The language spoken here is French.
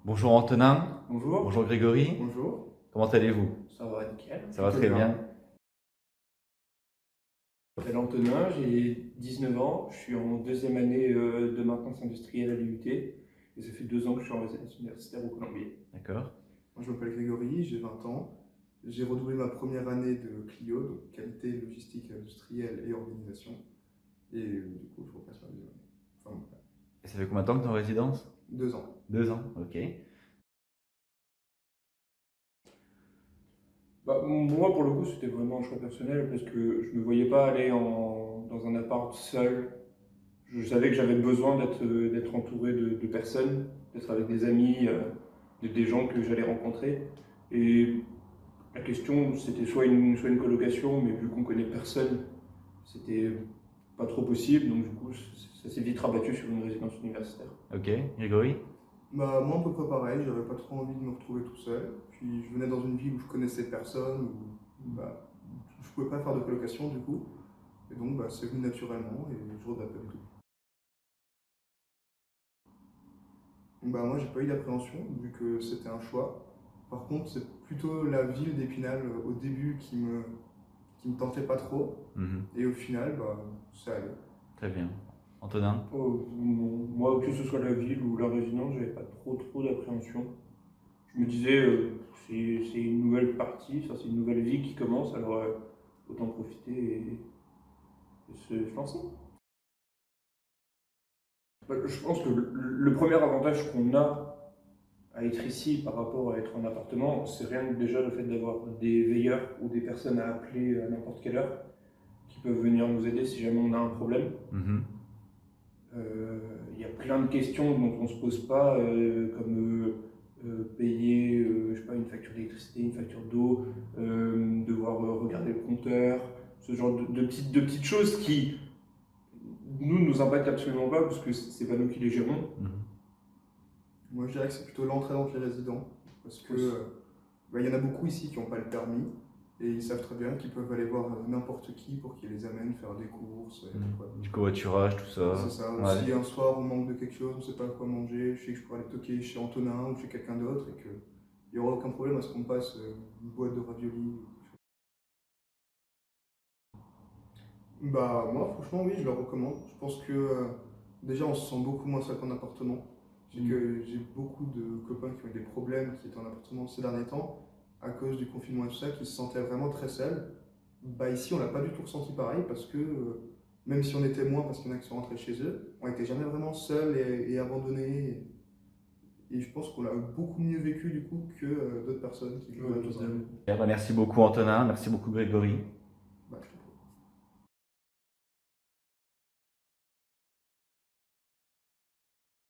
Bonjour Antonin, Bonjour. bonjour Grégory, Bonjour. comment allez-vous? Ça va nickel. Ça va Plutôt très bien. Je m'appelle Antonin, j'ai 19 ans, je suis en deuxième année de maintenance industrielle à l'IUT et ça fait 2 ans que je suis en résidence universitaire au Colombier. D'accord. Moi, je m'appelle Grégory, j'ai 20 ans. J'ai redoublé ma première année de Clio, donc qualité, logistique, industrielle et organisation. Et du coup, je repasse ma deuxième année. Enfin, Et ça fait combien de temps que tu es en résidence? 2 ans. 2 ans, ok. Moi, pour le coup, c'était vraiment un choix personnel parce que je ne me voyais pas aller dans un appart seul. Je savais que j'avais besoin d'être entouré de personnes, d'être avec des amis, des gens que j'allais rencontrer. Et la question, c'était soit une colocation, mais vu qu'on connaît personne, c'était pas trop possible. Donc du coup, ça s'est vite rabattu sur une résidence universitaire. Ok, Grégory? Bah, moi, à peu près pareil, j'avais pas trop envie de me retrouver tout seul. Puis je venais dans une ville où je connaissais personne, où bah, je pouvais pas faire de colocation du coup. Et donc, bah, c'est venu naturellement et je regrette pas du tout. Bah, moi, j'ai pas eu d'appréhension vu que c'était un choix. Par contre, c'est plutôt la ville d'Épinal au début qui me tentait pas trop. Mhm. Et au final, bah, ça allait. Très bien. Antonin? Oh, non. Moi, que ce soit la ville ou la résidence, j'avais pas trop d'appréhension. Je me disais, c'est une nouvelle partie, ça c'est une nouvelle vie qui commence, alors autant profiter et se lancer. Je pense que le premier avantage qu'on a à être ici par rapport à être en appartement, c'est rien que déjà le fait d'avoir des veilleurs ou des personnes à appeler à n'importe quelle heure qui peuvent venir nous aider si jamais on a un problème. Mhm. Il y a plein de questions dont on ne se pose pas, comme payer je sais pas, une facture d'électricité, une facture d'eau, devoir regarder le compteur, ce genre de petites choses qui nous impactent absolument pas parce que c'est pas nous qui les gérons. Mhm. Moi, je dirais que c'est plutôt l'entrée dans les résidents. Parce que bah, y en a beaucoup ici qui n'ont pas le permis. Et ils savent très bien qu'ils peuvent aller voir n'importe qui pour qu'il les amène faire des courses. Et Mhm. quoi. Du covoiturage, tout ça. C'est ça. Ouais. Si un soir on manque de quelque chose, on ne sait pas quoi manger, je sais que je pourrais aller toquer chez Antonin ou chez quelqu'un d'autre et qu'il n'y aura aucun problème à ce qu'on passe une boîte de raviolis. Bah, moi, franchement, oui, je le recommande. Je pense que déjà, on se sent beaucoup moins seul qu'en appartement. J'ai beaucoup de copains qui ont eu des problèmes, qui étaient en appartement ces derniers temps, à cause du confinement et tout ça, qui se sentaient vraiment très seuls. Bah, ici, on l'a pas du tout ressenti pareil, parce que même si on était moins, parce qu'il y en a qui sont rentrés chez eux, on n'était jamais vraiment seuls et abandonnés. Et je pense qu'on l'a beaucoup mieux vécu du coup que d'autres personnes qui vivent tout seuls. Merci beaucoup Antonin, merci beaucoup Grégory.